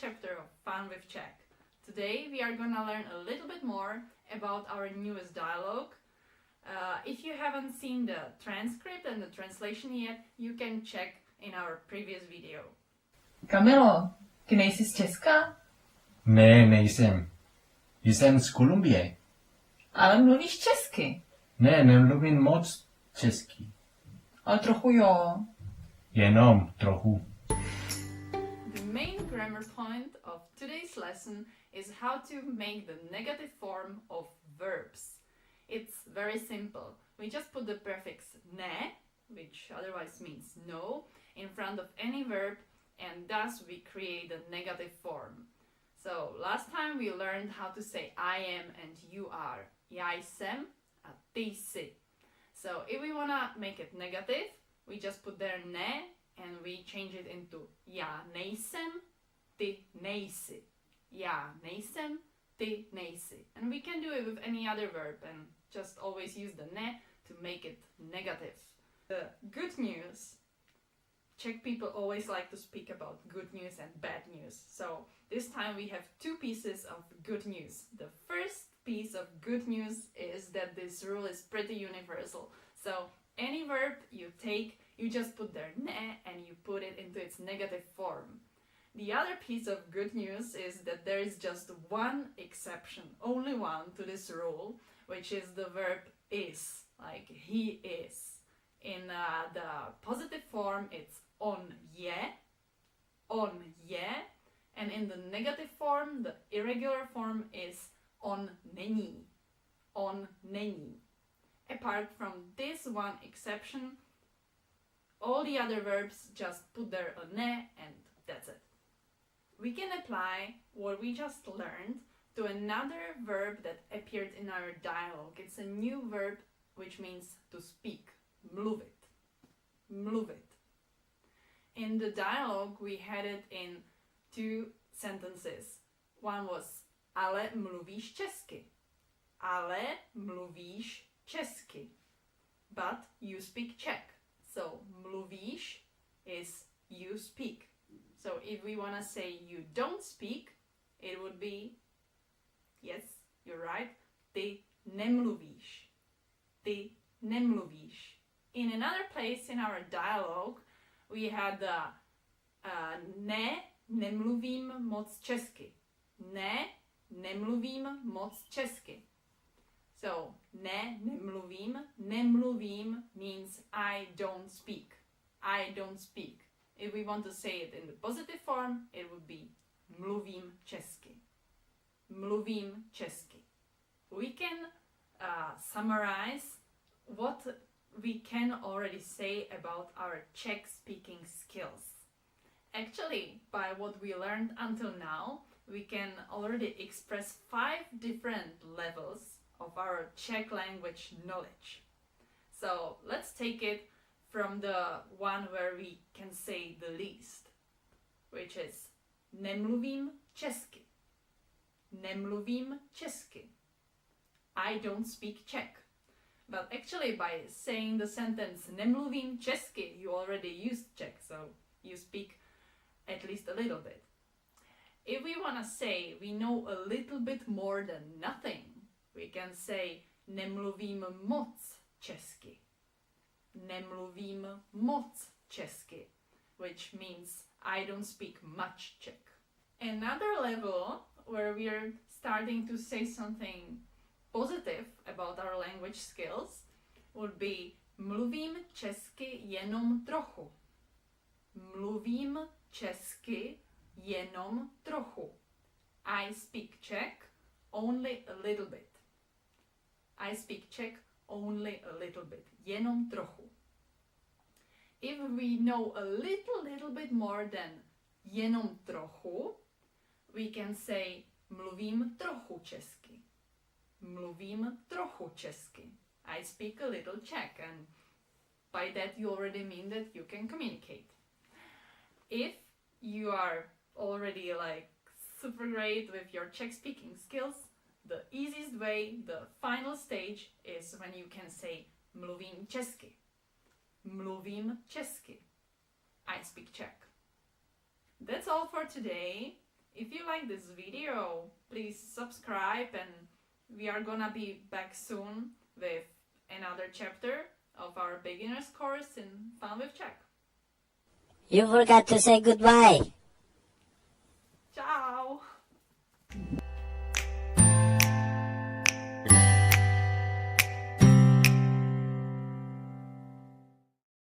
chapter of Fun with Czech. Today we are gonna learn a little bit more about our newest dialogue. If you haven't seen the transcript and the translation yet, you can check in our previous video. Kamilo, ty nejsi z Česka? Ne, nejsem. Jsem z Kolumbie. Ale mluvíš česky. Ne, nemluvím moc česky. Ale trochu jo. Jenom trochu. The main grammar point of today's lesson is how to make the negative form of verbs. It's very simple. We just put the prefix ne, which otherwise means no, in front of any verb, and thus we create a negative form. So last time we learned how to say I am and you are. Já jsem a ty jsi. So if we wanna make it negative, we just put there ne and we change it into já nejsem, ty nejsi. Já nejsem, ty nejsi. And we can do it with any other verb and just always use the ne to make it negative. The good news. Czech people always like to speak about good news and bad news. So this time we have two pieces of good news. The first piece of good news is that this rule is pretty universal. So any verb you take, you just put there ne and you put it into its negative form. The other piece of good news is that there is just one exception, only one to this rule, which is the verb is, like he is. In the positive form, it's on je, and in the negative form, the irregular form is on není. Apart from this one exception, all the other verbs just put there a ne and that's it. We can apply what we just learned to another verb that appeared in our dialogue. It's a new verb which means to speak. Mluvit. In the dialogue we had it in two sentences. One was ale mluvíš česky. Ale mluvíš česky. But you speak Czech. So mluvíš is you speak. So if we want to say you don't speak, it would be, yes, you're right, ty nemluvíš. Ty nemluvíš. In another place in our dialogue, we had ne, nemluvím moc česky. Ne, nemluvím moc česky. So, ne, nemluvím means I don't speak. I don't speak. If we want to say it in the positive form, it would be mluvím česky. Mluvím česky. We can summarize what we can already say about our Czech speaking skills. Actually, by what we learned until now, we can already express 5 different levels of our Czech language knowledge. So let's take it from the one where we can say the least, which is nemluvím česky. Nemluvím česky. I don't speak Czech. But actually by saying the sentence nemluvím česky, you already used Czech, so you speak at least a little bit. If we want to say we know a little bit more than nothing, we can say nemluvím moc česky. Nemluvím moc česky, which means I don't speak much Czech. Another level where we're starting to say something positive about our language skills would be mluvím česky jenom trochu. Mluvím česky jenom trochu. I speak Czech only a little bit. I speak Czech only a little bit. Jenom trochu. If we know a little bit more than jenom trochu, we can say mluvím trochu česky. Mluvím trochu česky. I speak a little Czech, and by that you already mean that you can communicate. If you are already like super great with your Czech speaking skills, the easiest way, the final stage, is when you can say mluvím česky. Mluvím česky. I speak Czech. That's all for today. If you like this video, please subscribe, and we are gonna be back soon with another chapter of our beginner's course in Fun with Czech. You forgot to say goodbye. Ciao!